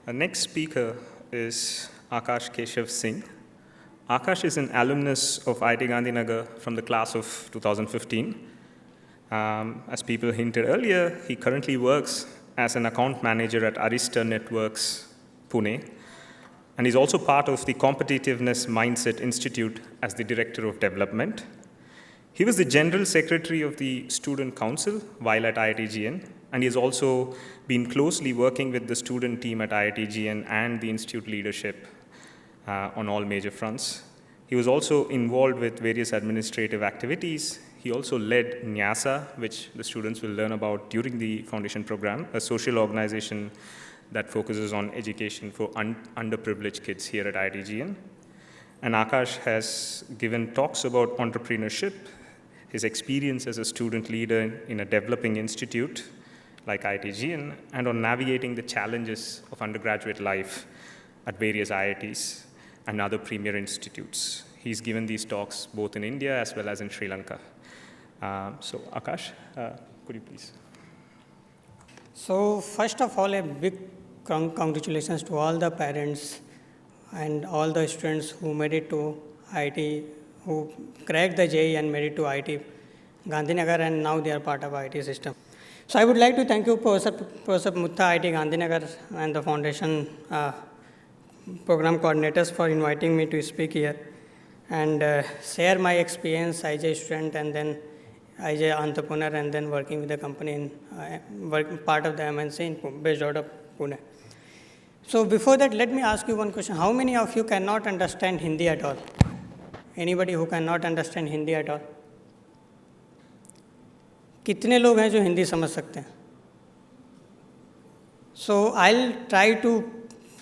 Our next speaker is Akash Keshav Singh. Akash is an alumnus of IIT Gandhinagar from the class of 2015. As people hinted earlier, he currently works as an account manager at Arista Networks, Pune, and he's also part of the Competitiveness Mindset Institute as the Director of Development. He was the General Secretary of the Student Council while at IITGN, and he has also been closely working with the student team at IITGN and the institute leadership on all major fronts. He was also involved with various administrative activities. He also led NYASA, which the students will learn about during the foundation program, a social organization that focuses on education for underprivileged kids here at IITGN. And Akash has given talks about entrepreneurship, his experience as a student leader in a developing institute like IITGN, and on navigating the challenges of undergraduate life at various IITs and other premier institutes. He's given these talks both in India as well as in Sri Lanka. So Akash, could you please? So first of all, a big congratulations to all the parents and all the students who made it to IIT, who cracked the JEE and made it to IIT Gandhinagar, and now they are part of IIT system. So I would like to thank you, Professor Mutta, IIT Gandhinagar, and the foundation program coordinators for inviting me to speak here and share my experience as a student and then as an entrepreneur and then working with the company in part of the MNC based out of Pune. So before that, let me ask you one question. How many of you cannot understand Hindi at all? Anybody who cannot understand Hindi at all? कितने लोग हैं जो हिंदी समझ सकते हैं? So I'll try to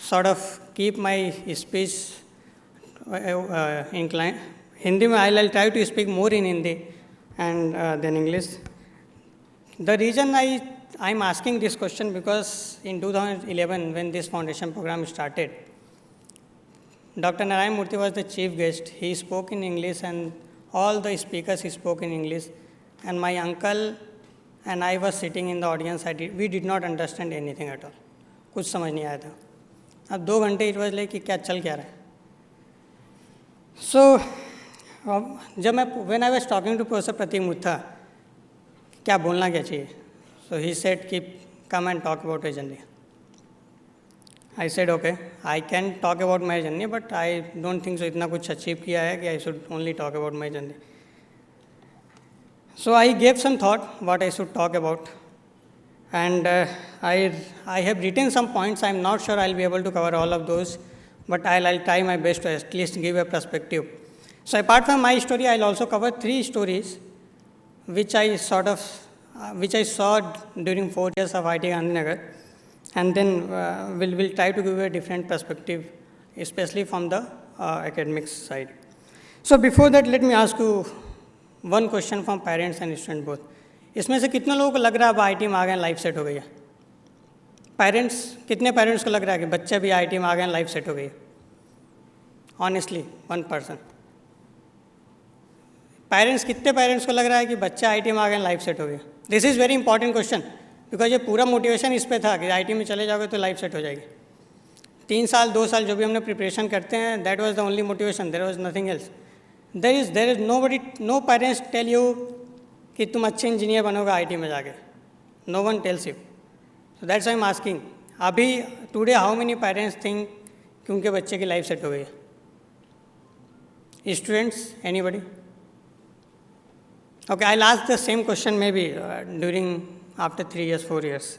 sort of keep my speech inclined. Hindi में I'll try to speak more in Hindi and than English. The reason I'm asking this question because in 2011 when this foundation program started, Dr. Narayan Murthy was the chief guest. He spoke in English and all the speakers spoke in English. And my uncle and I was sitting in the audience. We did not understand anything at all. कुछ समझ नहीं आया था. अब 2 घंटे it was like कि क्या चल क्या रहा है. So when I was talking to Professor Pratik Mutta, क्या बोलना क्या चाहिए? So he said कि come and talk about your journey. I said okay, I can talk about my journey, but I don't think so इतना कुछ achieve किया है कि I should only talk about my journey. So I gave some thought what I should talk about, and I have written some points. I'm not sure I'll be able to cover all of those, but I'll try my best to at least give a perspective. So apart from my story, I'll also cover 3 stories which I saw during 4 years of IIT Gandhinagar, and then we'll try to give a different perspective, especially from the academics side. So before that, let me ask you one question from parents and students both. इसमें से कितने लोगों को लग रहा है अब IIT में आ गए लाइफ सेट हो गई है? पेरेंट्स, कितने पेरेंट्स को लग रहा है कि बच्चे भी IIT में आ गए लाइफ सेट हो गई है? Honestly 1 person. पेरेंट्स, कितने पेरेंट्स को लग रहा है कि बच्चे IIT में आ गए लाइफ सेट हो गई? This is very important question because ये पूरा मोटिवेशन इस पे था कि IIT में चले जाओगे तो लाइफ सेट हो जाएगी. 3 साल 2 साल जो भी हमने प्रिपरेशन करते हैं, that was the only motivation, there was nothing else. There is no parents tell you कि तुम अच्छे इंजीनियर बनोगे IIT में जाके. No one tells you. So that's why I'm asking. अभी today how many parents think कि उनके बच्चे की लाइफ सेट हो गई है? Students, anybody? Okay, I'll ask the same question maybe after 3 years, 4 years.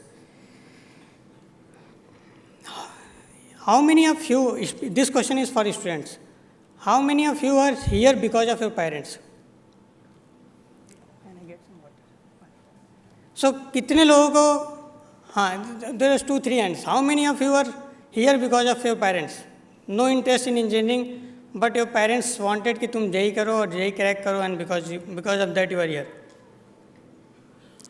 How many of you, this question is for students. How many of you are here because of your parents? Can I get some water? So, कितने लोगों को, हाँ, there is 2-3 hands. How many of you are here because of your parents? No interest in engineering, but your parents wanted कि तुम JEE करो और JEE crack करो, and because of that you are here.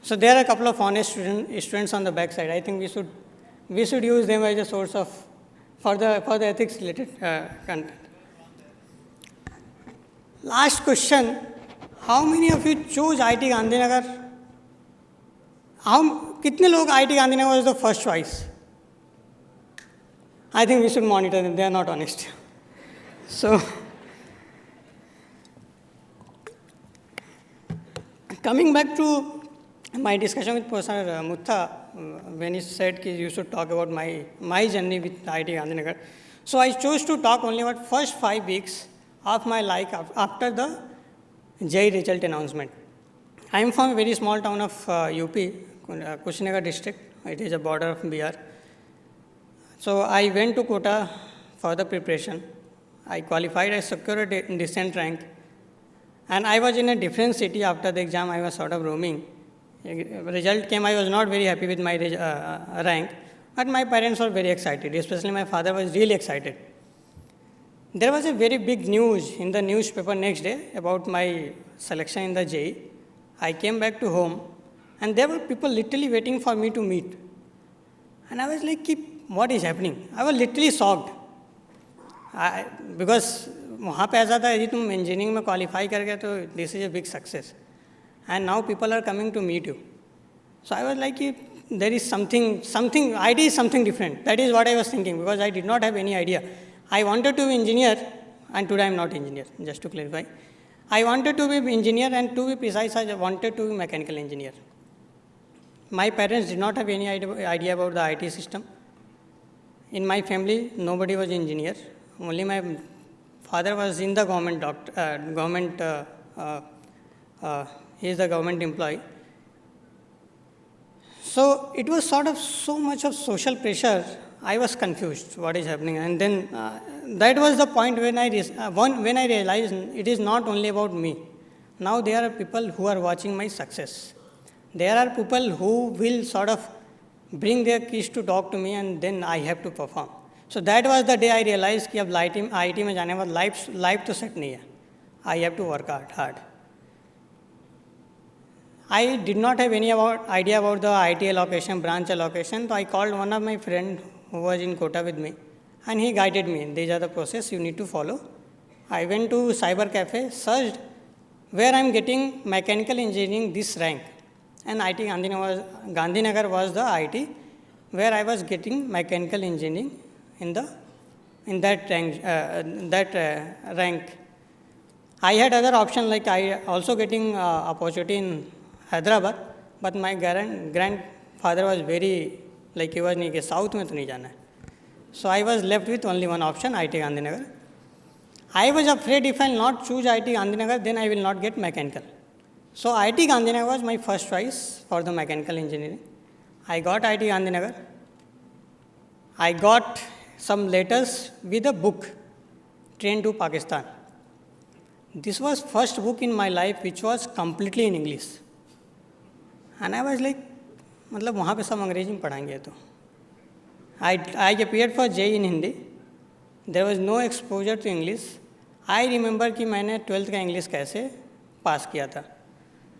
So there are a couple of honest students on the back side. I think we should use them as a source of for the ethics related content. Last question, how many of you chose IIT Gandhinagar? कितने लोग IIT Gandhinagar was the first choice? I think we should monitor them. They are not honest. So, coming back to my discussion with Professor Mutta, when he said that you should talk about my journey with IIT Gandhinagar. So I chose to talk only about first 5 weeks of my life after the JEE result announcement. I am from a very small town of UP, Kushinagar district. It is a border of Bihar. So I went to Kota for the preparation. I qualified, I secured a decent rank. And I was in a different city after the exam. I was sort of roaming. Result came, I was not very happy with my rank. But my parents were very excited, especially my father was really excited. There was a very big news in the newspaper next day about my selection in the JEE. I came back to home and there were people literally waiting for me to meet. And I was like, what is happening? I was literally shocked. Because वहाँ पे ऐसा था यदि तुम engineering में qualify कर गए तो this is a big success and now people are coming to meet you so I was like there is something idea is something different that is what I was thinking because I did not have any idea I wanted to be engineer and today I am not engineer just to clarify I wanted to be engineer and to be precise I wanted to be mechanical engineer my parents did not have any idea about the IT system. In my family, nobody was engineer. Only my father was in the government he is the government employee. So it was sort of so much of social pressure. I was confused what is happening, and then that was the point when I realized it is not only about me. Now there are people who are watching my success. There are people who will sort of bring their kids to talk to me and then I have to perform. So that was the day I realized कि अब IIT में जाने बाद life तो set नहीं है. I have to work hard. I did not have any idea about the IIT allocation, branch allocation. So I called one of my friend who was in Kota with me and he guided me. These are the process you need to follow. I went to cyber cafe, searched where I am getting mechanical engineering this rank. And IIT Gandhinagar was the IIT where I was getting mechanical engineering in that rank. I had other options like I also getting opportunity in Hyderabad, but my grandfather was very like he was नहीं कि south में तो नहीं जाना है. So I was left with only one option, IIT Gandhinagar. I was afraid if I will not choose IIT Gandhinagar, then I will not get mechanical. So IIT Gandhinagar was my first choice for the mechanical engineering. I got IIT Gandhinagar. I got some letters with a book, Train to Pakistan. This was first book in my life which was completely in English. And I was like, मतलब वहाँ पे सब अंग्रेजी में पढ़ाएंगे तो. I appeared for JEE in Hindi. There was no exposure to English. I remember कि मैंने 12th का इंग्लिश कैसे पास किया था.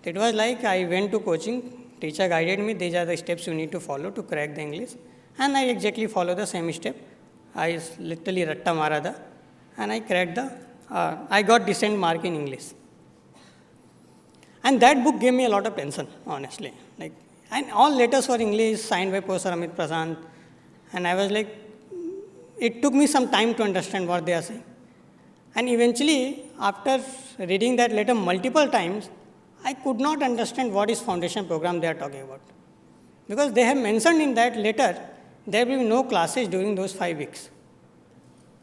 It was like I went to coaching, teacher guided me, these are the steps you need to follow to crack the English. And I exactly follow the same step. I literally ratta mara tha and I cracked I got decent mark in English. And that book gave me a lot of tension, honestly. And all letters were English, signed by Professor Amit Prasad. And I was like, it took me some time to understand what they are saying. And eventually, after reading that letter multiple times, I could not understand what is foundation program they are talking about. Because they have mentioned in that letter, there will be no classes during those 5 weeks.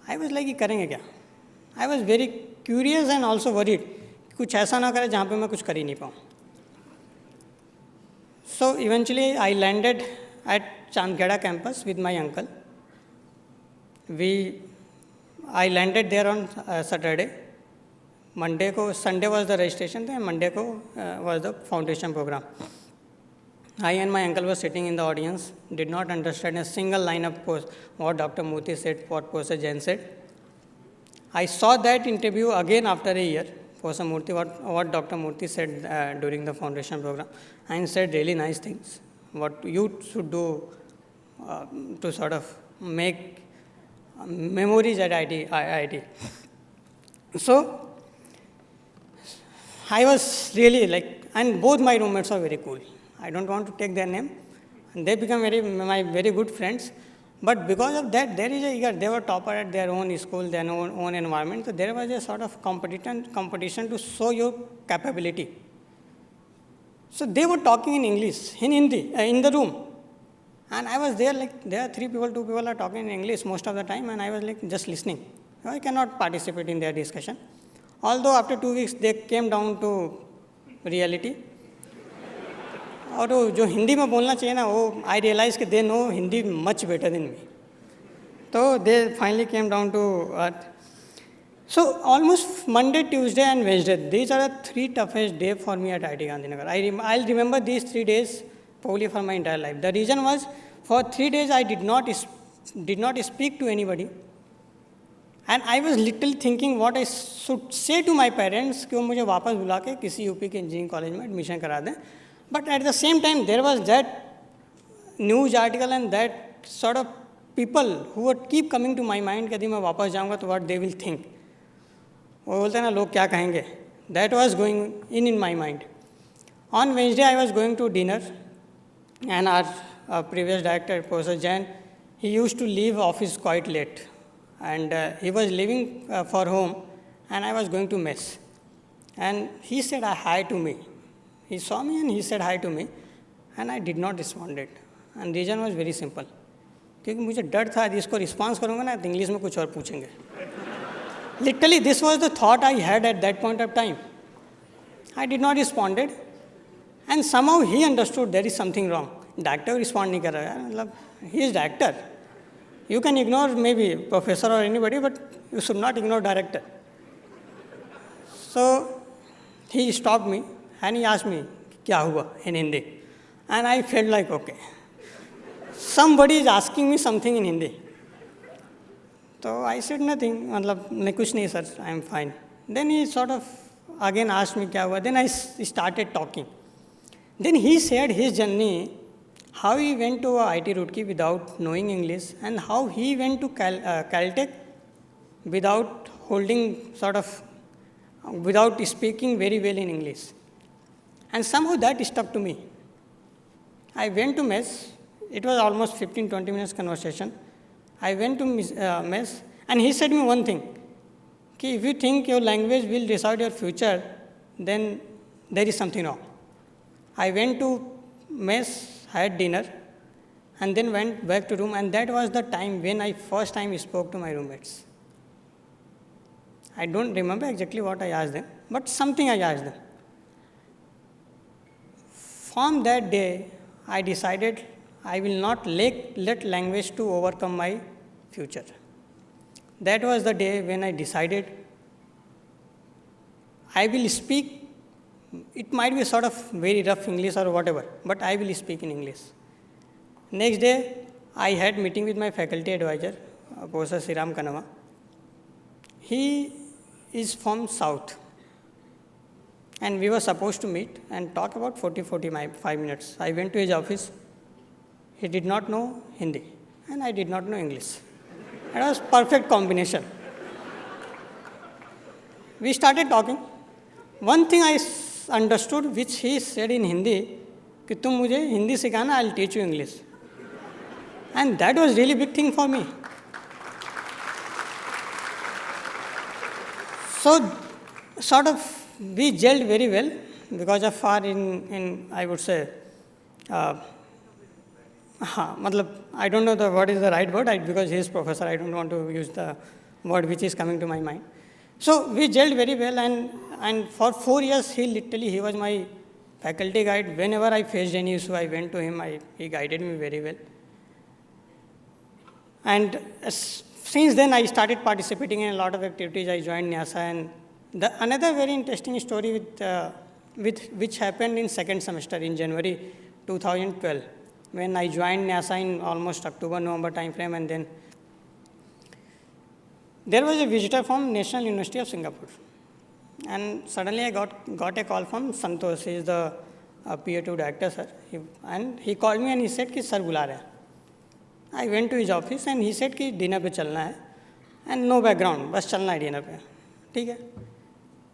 I was like, ये करेंगे क्या? I was very curious and also worried. कुछ ऐसा ना करे जहाँ पे मैं कुछ कर ही नहीं पाऊँ. So eventually I landed at Chandkheda campus with my uncle. I landed there on Saturday. Sunday was the registration and Monday was the foundation program. I and my uncle were sitting in the audience, did not understand a single line of what Dr. Murthy said, what Professor Jain said. I saw that interview again after a year, Professor Murthy, what Dr. Murthy said during the foundation program, and said really nice things, what you should do to sort of make memories at IIT. So, I was really and both my roommates are very cool. I don't want to take their name. And they become my very good friends. But because of that, they were topper at their own school, their own environment. So there was a sort of competition to show your capability. So they were talking in English, in Hindi, in the room. And I was there, like, there are 3 people, 2 people are talking in English most of the time, and I was like just listening. I cannot participate in their discussion. Although after 2 weeks, they came down to reality. और जो हिंदी में बोलना चाहिए ना, वो I realize कि they know Hindi much better than me. तो they finally came down to earth. So almost Monday, Tuesday and Wednesday, these are the 3 toughest days for me at IIT Gandhinagar. I'll remember these 3 days probably for my entire life. The reason was, for 3 days I did not speak to anybody. And I was little thinking what I should say to my parents कि वो मुझे वापस बुला के किसी UP के engineering college में admission करा दें. But at the same time, there was that news article and that sort of people who would keep coming to my mind कि यदि मैं वापस जाऊँगा तो what they will think. वो बोलते हैं ना, लोग क्या कहेंगे. That was going in my mind. On Wednesday, I was going to dinner, and our previous director, Professor Jain, he used to leave office quite late. And he was leaving for home, and I was going to mess. And he said hi to me. He saw me and he said hi to me, and I did not respond it. And reason was very simple. क्योंकि मुझे डर था यदि इसको response करूँगा ना तो English में कुछ और पूछेंगे. Literally, this was the thought I had at that point of time. I did not respond, and somehow he understood there is something wrong. Director respond नहीं कर रहा है, मतलब he is director. You can ignore maybe professor or anybody, but you should not ignore director. So he stopped me and he asked me, क्या हुआ, in Hindi. And I felt like, okay, somebody is asking me something in Hindi. So I said nothing, मतलब नहीं, कुछ नहीं sir, I am fine. Then he sort of again asked me क्या हुआ. Then I started talking. Then he shared his journey, how he went to IIT Roorkee without knowing English, and how he went to Caltech without without speaking very well in English. And somehow that stuck to me. I went to mess. It was almost 15-20 minutes conversation. I went to mess, and he said me one thing, कि if you think your language will decide your future, then there is something wrong. I went to mess, had dinner, and then went back to room, and that was the time when I first time spoke to my roommates. I don't remember exactly what I asked them, but something I asked them. From that day, I decided I will not let language to overcome my future. That was the day when I decided I will speak. It might be sort of very rough English or whatever, but I will speak in English. Next day, I had meeting with my faculty advisor, Professor Sriram Kanava. He is from South, and we were supposed to meet and talk about 40-45 minutes. I went to his office. He did not know Hindi, and I did not know English. It was perfect combination. We started talking. One thing I understood, which he said in Hindi, कि तुम मुझे हिंदी सिखाना, I'll teach you English. And that was really big thing for me. So, sort of, we gelled very well because of our I would say, मतलब, I don't know what is the right word, because he is professor, I don't want to use the word which is coming to my mind. So we gelled very well, and for 4 years, he was my faculty guide. Whenever I faced any issue, I went to him, he guided me very well. And since then, I started participating in a lot of activities. I joined NASA, and another very interesting story which happened in second semester in January 2012, when I joined NASA in almost October-November time frame, and then there was a visitor from National University of Singapore. And suddenly I got a call from Santosh. He is the PA2 director, sir. And he called me and he said कि sir बुला रहे हैं. I went to his office and he said कि dinner पे चलना है, and no background, बस चलना है dinner पे. ठीक है.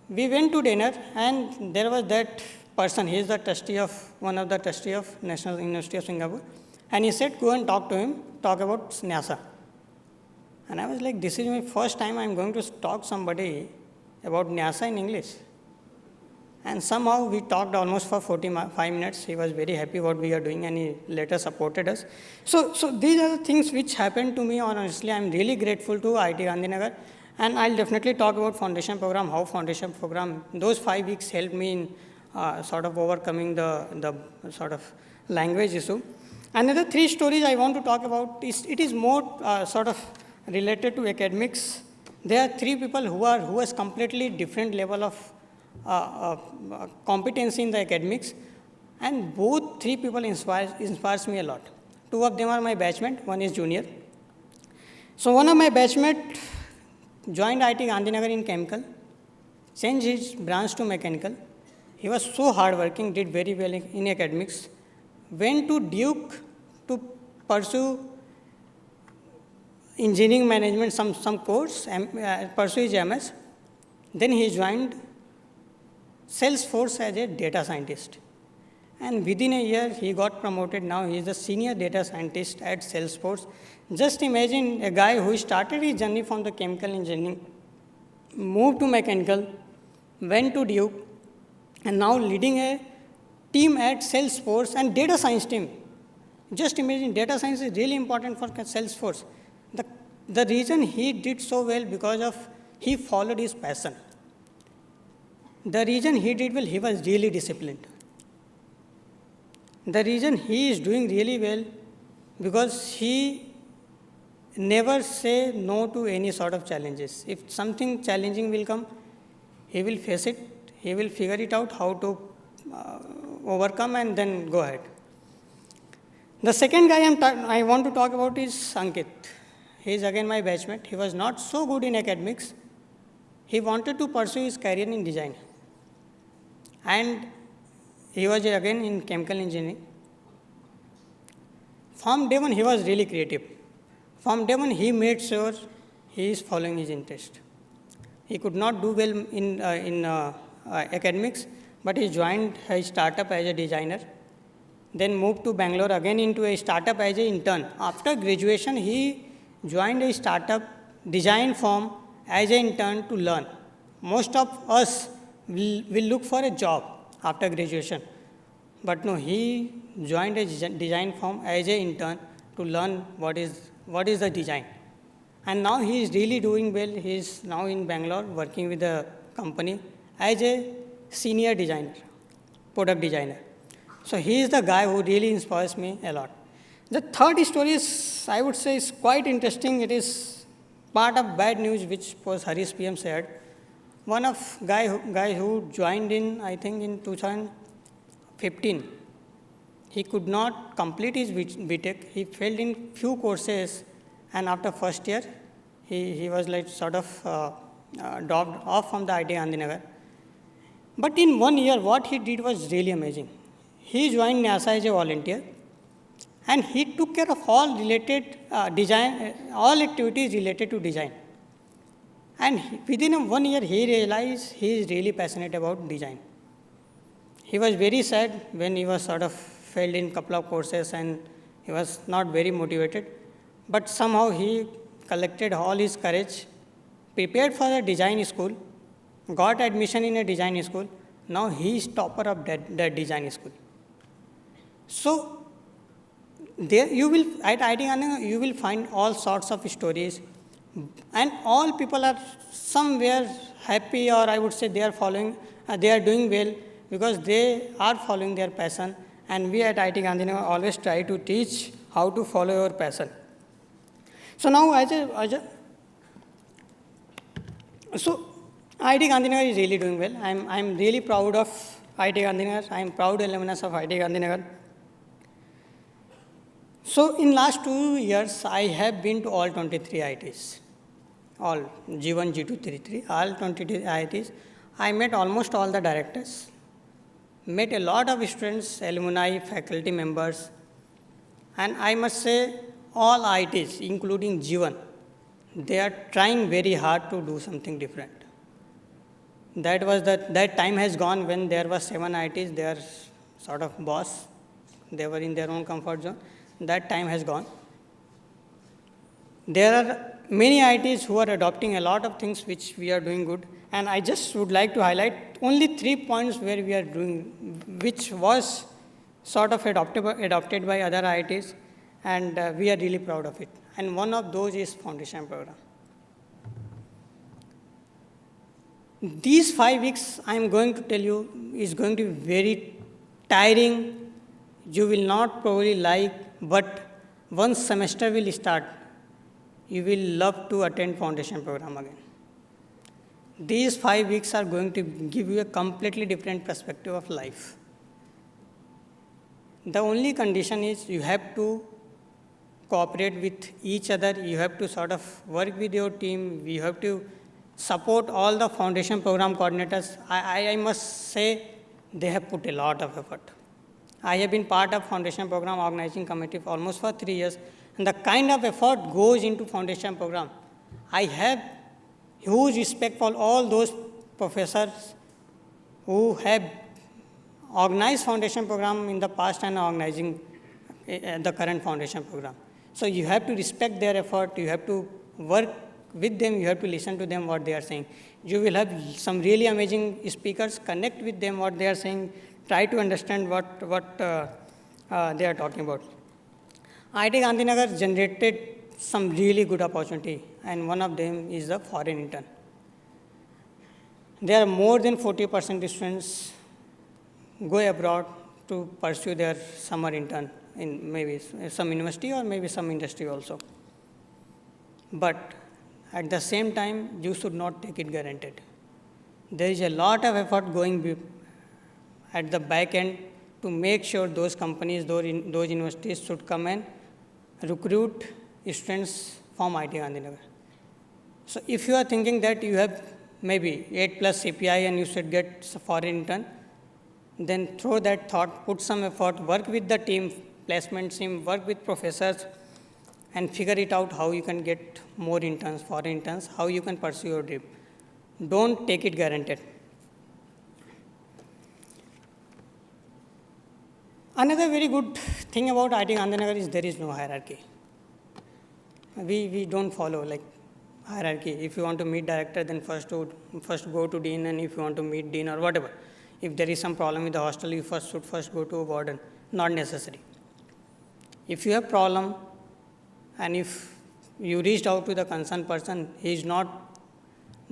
We went to dinner, and there was that person. He is the one of the trustee of National University of Singapore. And he said, go and talk to him, talk about NASA. And I was like, this is my first time I'm going to talk somebody about NASA in English. And somehow we talked almost for 45 minutes. He was very happy what we are doing, and he later supported us. So these are the things which happened to me. Honestly, I'm really grateful to IIT Gandhinagar. And I'll definitely talk about foundation program, how foundation program, those 5 weeks helped me in sort of overcoming the sort of language issue. Another 3 stories I want to talk about is, it is more sort of related to academics. There are 3 people who has completely different level of competency in the academics, and both 3 people inspires me a lot. 2 of them are my batchmate, one is junior. So one of my batchmate joined IIT Gandhinagar in chemical, changed his branch to mechanical. He was so hardworking, did very well in academics, went to Duke to pursue engineering management, some course, pursue his MS. Then he joined Salesforce as a data scientist. And within a year, he got promoted. Now he is the senior data scientist at Salesforce. Just imagine a guy who started his journey from the chemical engineering, moved to mechanical, went to Duke, and now leading a team at Salesforce and data science team. Just imagine, data science is really important for Salesforce. The reason he did so well because of he followed his passion. The reason he did well, he was really disciplined. The reason he is doing really well, because he never say no to any sort of challenges. If something challenging will come, he will face it, he will figure it out how to overcome and then go ahead. The second guy I want to talk about is Ankit. He is again my batchmate. He was not so good in academics. He wanted to pursue his career in design. And he was again in chemical engineering. From day one, he was really creative. From day one, he made sure he is following his interest. He could not do well in academics, but he joined a startup as a designer. Then moved to Bangalore again into a startup as an intern. After graduation, he joined a startup design firm as an intern to learn. Most of us will look for a job after graduation. But no, he joined a design firm as an intern to learn what is the design. And now he is really doing well. He is now in Bangalore working with the company as a senior designer, product designer. So he is the guy who really inspires me a lot. The third story is, I would say, is quite interesting. It is part of bad news which was Harish PM said. One of guy who joined in, I think in 2015, he could not complete his BTech. He failed in few courses, and after first year, he was like sort of dropped off from the IIT Gandhinagar. But in 1 year, what he did was really amazing. He joined NASA as a volunteer, and he took care of all related all activities related to design. And within 1 year, he realized he is really passionate about design. He was very sad when he was sort of failed in a couple of courses and he was not very motivated. But somehow he collected all his courage, prepared for a design school, got admission in a design school. Now he is topper of that design school. So there you will, at IIT Gandhinagar, you will find all sorts of stories, and all people are somewhere happy, or I would say they are doing well because they are following their passion. And we at IIT Gandhinagar always try to teach how to follow your passion. So now so IIT Gandhinagar is really doing well. I'm really proud of IIT Gandhinagar. I'm proud alumnus of IIT Gandhinagar. So in last 2 years, I have been to all 23 IITs, all G1, G2, G3, all 23 IITs. I met almost all the directors, met a lot of students, alumni, faculty members, and I must say all IITs, including G1, they are trying very hard to do something different. That time has gone when there were 7 IITs, they are sort of boss, they were in their own comfort zone. that time has gone. There are many IITs who are adopting a lot of things which we are doing good, and I just would like to highlight only 3 points where we are doing, which was sort of adopted by other IITs, and we are really proud of it. And one of those is foundation program. These 5 weeks I am going to tell you is going to be very tiring. You will not probably like, but once semester will start, you will love to attend foundation program again. These 5 weeks are going to give you a completely different perspective of life. The only condition is you have to cooperate with each other, you have to sort of work with your team, you have to support all the foundation program coordinators. I must say they have put a lot of effort. I have been part of foundation program organizing committee for almost 3 years, and the kind of effort goes into foundation program. I have huge respect for all those professors who have organized foundation program in the past and organizing the current foundation program. So you have to respect their effort, you have to work with them, you have to listen to them what they are saying. You will have some really amazing speakers, connect with them what they are saying, try to understand what they are talking about. IIT Gandhinagar generated some really good opportunity, and one of them is the foreign intern. There are more than 40% students go abroad to pursue their summer intern in maybe some university or maybe some industry also. But at the same time, you should not take it granted. There is a lot of effort going at the back end to make sure those companies, those universities should come and recruit students from IIT Gandhinagar. So if you are thinking that you have maybe 8+ CPI and you should get a foreign intern, then throw that thought, put some effort, work with the team, placement team, work with professors, and figure it out how you can get more interns, foreign interns, how you can pursue your dream. Don't take it granted. Another very good thing about IIT Gandhinagar is there is no hierarchy. We don't follow like hierarchy. If you want to meet director, then first go to dean, and if you want to meet dean or whatever. If there is some problem with the hostel, you should first go to warden. Not necessary. If you have problem, and if you reached out to the concerned person, he is not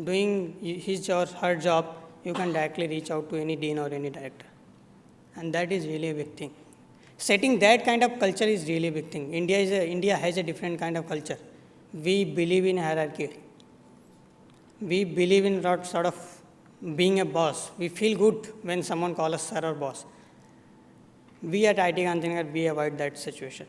doing his or her job, you can directly reach out to any dean or any director. And that is really a big thing. Setting that kind of culture is really a big thing. India has a different kind of culture. We believe in hierarchy. We believe in sort of being a boss. We feel good when someone calls us sir or boss. We at IIT Gandhinagar, we avoid that situation.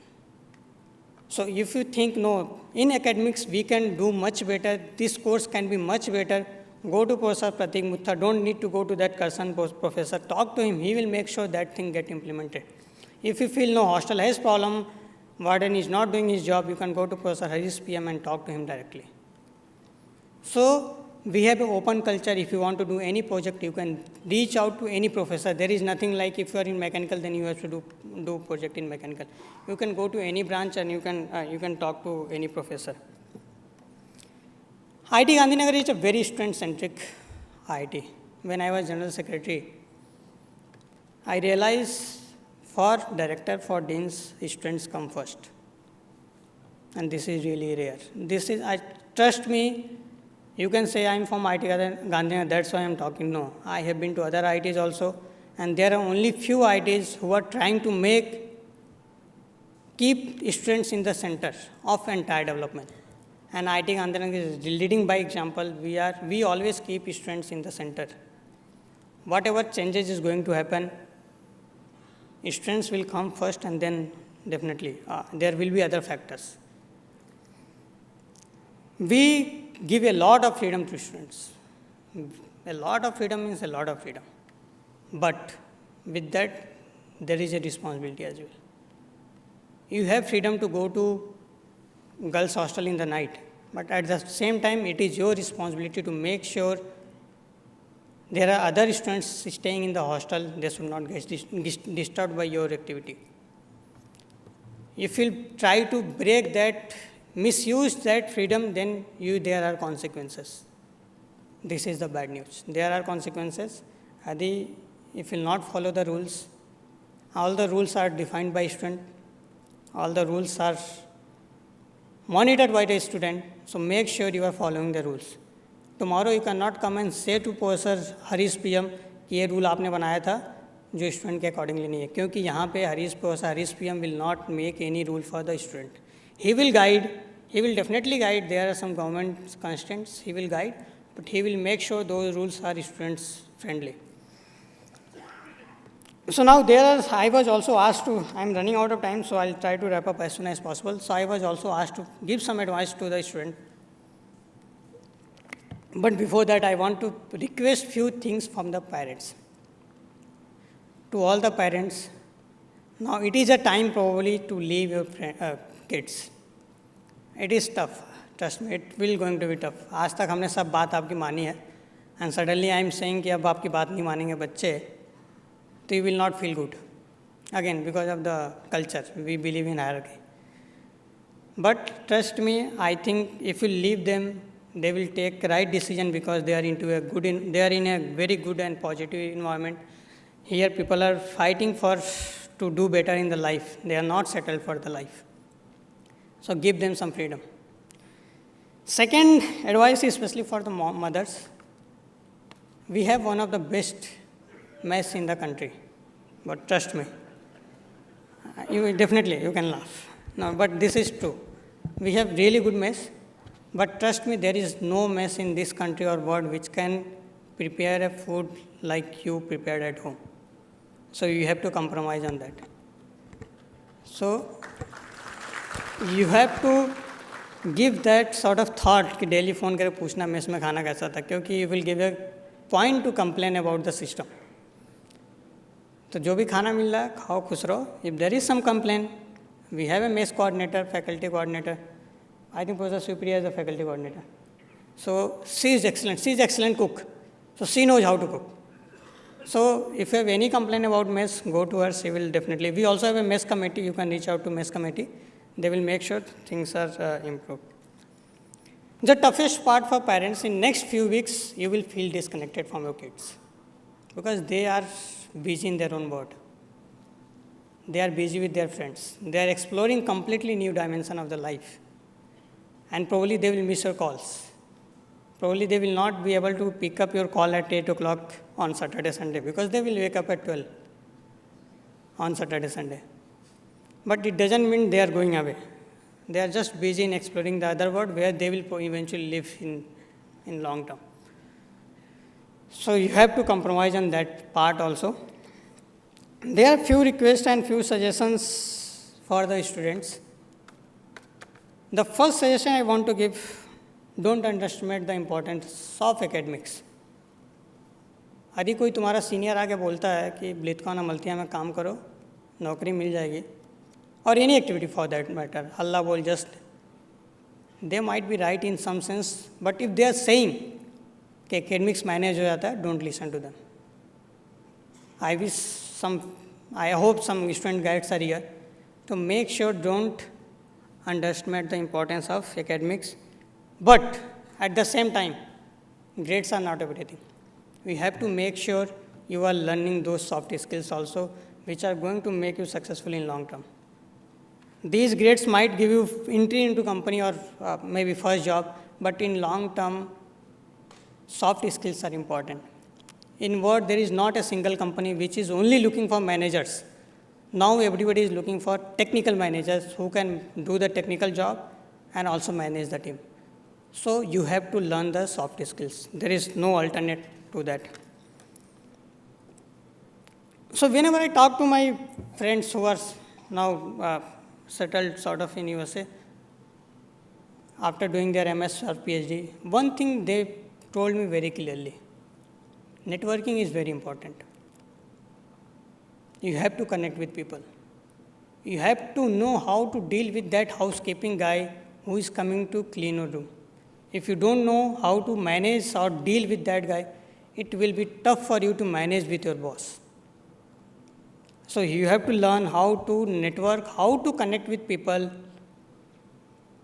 So if you think, no, in academics we can do much better, this course can be much better, go to Professor Pratik Mutha, don't need to go to that concerned professor, talk to him, he will make sure that thing get implemented. If you feel no, hostel has problem, warden is not doing his job, you can go to Professor Harish PM and talk to him directly. So we have an open culture. If you want to do any project, you can reach out to any professor. There is nothing like if you are in mechanical, then you have to do project in mechanical. You can go to any branch and you can talk to any professor. IIT Gandhinagar is a very student-centric IIT. When I was General Secretary, I realized for director, for deans, students come first. And this is really rare. Trust me, you can say I am from IIT Gandhinagar, that's why I am talking. No, I have been to other IITs also, and there are only few IITs who are trying to keep students in the center of entire development. And IIT Gandhinagar is leading by example. We always keep students in the center. Whatever changes is going to happen, students will come first, and then definitely there will be other factors. We give a lot of freedom to students. A lot of freedom means a lot of freedom. But with that, there is a responsibility as well. You have freedom to go to girls' hostel in the night, but at the same time, it is your responsibility to make sure there are other students staying in the hostel, they should not get disturbed by your activity. If you try to break that, misuse that freedom, then there are consequences. This is the bad news. There are consequences. If you will not follow the rules, all the rules are defined by student, all the rules are monitored by the student, so make sure you are following the rules. Tomorrow you cannot come and say to Professor Harish PM कि ये rule आपने बनाया था जो student के accordingly नहीं है, क्योंकि यहाँ पे Professor Harish PM will not make any rule for the student. He will guide, he will definitely guide. There are some government constraints, he will guide, but he will make sure those rules are students friendly. So now I was also asked to, I'm running out of time, so I'll try to wrap up as soon as possible. So I was also asked to give some advice to the student. But before that, I want to request few things from the parents. To all the parents, now it is a time probably to leave your kids. It is tough. Trust me, it will going to be tough. आज तक हमने सब बात आपकी मानी है, and suddenly I am saying कि अब आपकी बात नहीं मानेंगे बच्चे, so you will not feel good. Again, because of the culture, we believe in hierarchy. But trust me, I think if you leave them, they will take right decision because they are they are in a very good and positive environment. Here people are fighting to do better in the life. They are not settled for the life. So give them some freedom. Second advice, especially for the mothers, we have one of the best mess in the country, but trust me, you can laugh. No, but this is true. We have really good mess, but trust me, there is no mess in this country or world which can prepare a food like you prepared at home. So you have to compromise on that. So you have to give that sort of thought कि daily phone करके पूछना mess में खाना कैसा था, क्योंकि you will give a point to complain about the system. तो जो भी खाना मिल रहा है खाओ खुश रहो. If there is some complaint, we have a mess coordinator, faculty coordinator. I think Professor Supriya is a faculty coordinator. So she is excellent. She is excellent cook. So she knows how to cook. So if you have any complaint about mess, go to her. She will definitely. We also have a mess committee. You can reach out to mess committee. They will make sure things are improved. The toughest part for parents, in next few weeks, you will feel disconnected from your kids because they are busy in their own world. They are busy with their friends. They are exploring completely new dimension of the life. And probably they will miss your calls. Probably they will not be able to pick up your call at 8 o'clock on Saturday, Sunday because they will wake up at 12 on Saturday, Sunday. But it doesn't mean they are going away. They are just busy in exploring the other world where they will eventually live in long term. So you have to compromise on that part also. There are few requests and few suggestions for the students. The first suggestion I want to give, don't underestimate the importance of academics. यदि कोई तुम्हारा senior आके बोलता है कि ब्लिथकॉन मल्तिया में काम करो, नौकरी मिल जाएगी, or any activity for that matter, Allah will just, they might be right in some sense, but if they are saying कि academics manage हो जाता है, don't listen to them. I hope some student guides are here to make sure don't underestimate the importance of academics, but at the same time, grades are not everything. We have to make sure you are learning those soft skills also, which are going to make you successful in long term. These grades might give you entry into company or maybe first job, but in long term, soft skills are important. In word, there is not a single company which is only looking for managers. Now everybody is looking for technical managers who can do the technical job and also manage the team. So you have to learn the soft skills. There is no alternate to that. So whenever I talk to my friends who are now settled sort of in USA, after doing their MS or PhD, one thing they told me very clearly, networking is very important. You have to connect with people. You have to know how to deal with that housekeeping guy who is coming to clean your room. If you don't know how to manage or deal with that guy, it will be tough for you to manage with your boss. So you have to learn how to network, how to connect with people,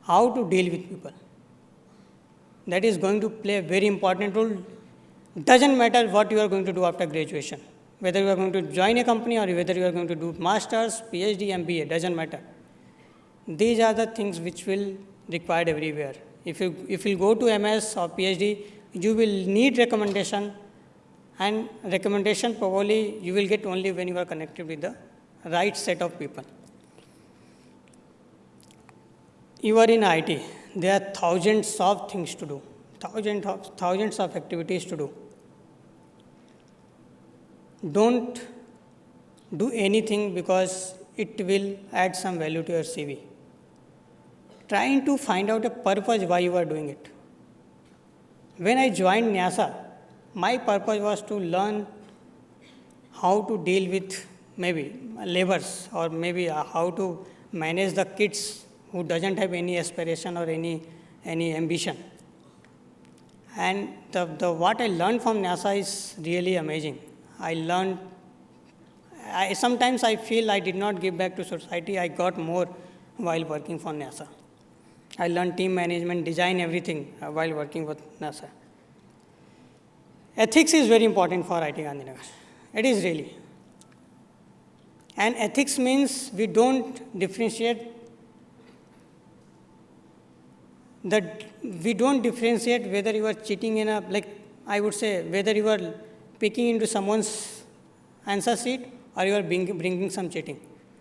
how to deal with people. That is going to play a very important role. Doesn't matter what you are going to do after graduation, whether you are going to join a company or whether you are going to do masters, PhD, MBA, doesn't matter. These are the things which will required everywhere. If you go to MS or PhD, you will need recommendation, and recommendation probably you will get only when you are connected with the right set of people. You are in IT. There are thousands of things to do, thousands of activities to do. Don't do anything because it will add some value to your CV. Trying to find out a purpose why you are doing it. When I joined NASA, my purpose was to learn how to deal with maybe laborers, or maybe how to manage the kids who doesn't have any aspiration or any ambition. And what I learned from NASA is really amazing. Sometimes I feel I did not give back to society. I got more while working for NASA. I learned team management, design, everything while working with NASA. Ethics is very important for IIT Gandhinagar. It is really. And ethics means we don't differentiate whether you are cheating in I would say, whether you are picking into someone's answer sheet or you are bringing some cheating.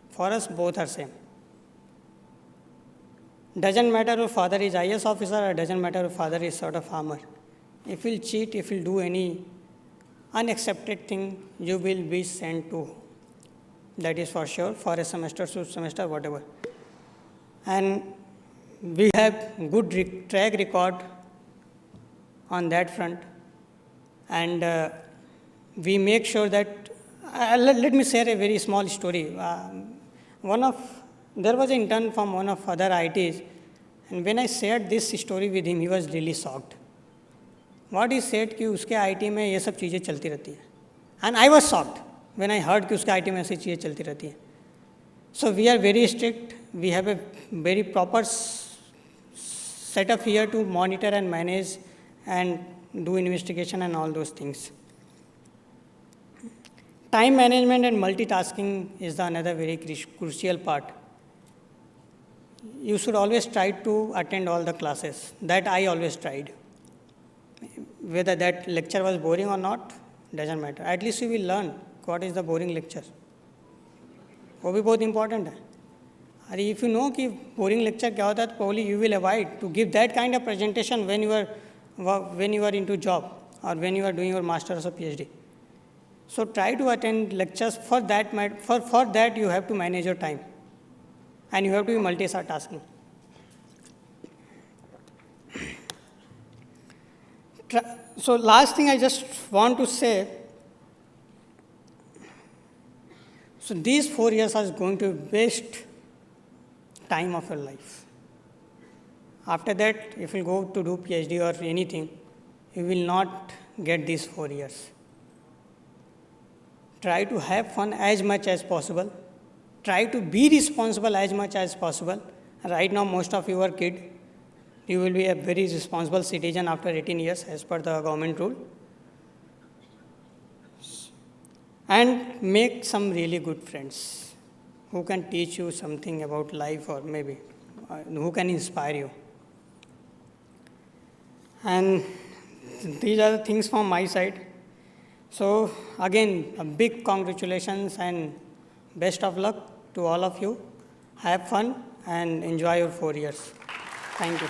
For us, both are same. Doesn't matter if father is IAS officer or doesn't matter if father is sort of farmer. If you'll cheat, if you'll do any unaccepted thing, you will be sent to. That is for sure, for a semester, semester, whatever. And we have good track record on that front. And we make sure that, let me share a very small story. There was an intern from one of other IITs, and when I shared this story with him, he was really shocked. What he said कि उसके IT में ये सब चीज़ें चलती रहती हैं. And I was shocked when I heard कि उसके IT में ऐसी चीज़ें चलती रहती हैं. So we are very strict. We have a very proper setup here to monitor and manage and do investigation and all those things. Time management and multitasking is another very crucial part. You should always try to attend all the classes. That I always tried. Whether that lecture was boring or not, doesn't matter. At least you will learn what is the boring lecture. वो भी बहुत important है. And if you know कि boring lecture क्या होता है, probably you will avoid to give that kind of presentation when you are into job or when you are doing your master's or PhD. So try to attend lectures. For that you have to manage your time, and you have to be multitasking. So last thing I just want to say, so these 4 years are going to waste time of your life. After that, if you go to do PhD or anything, you will not get these 4 years. Try to have fun as much as possible. Try to be responsible as much as possible. Right now, most of you are kids. You will be a very responsible citizen after 18 years as per the government rule. And make some really good friends who can teach you something about life, or maybe who can inspire you. And these are the things from my side. So again, a big congratulations and best of luck to all of you. Have fun and enjoy your 4 years. Thank you.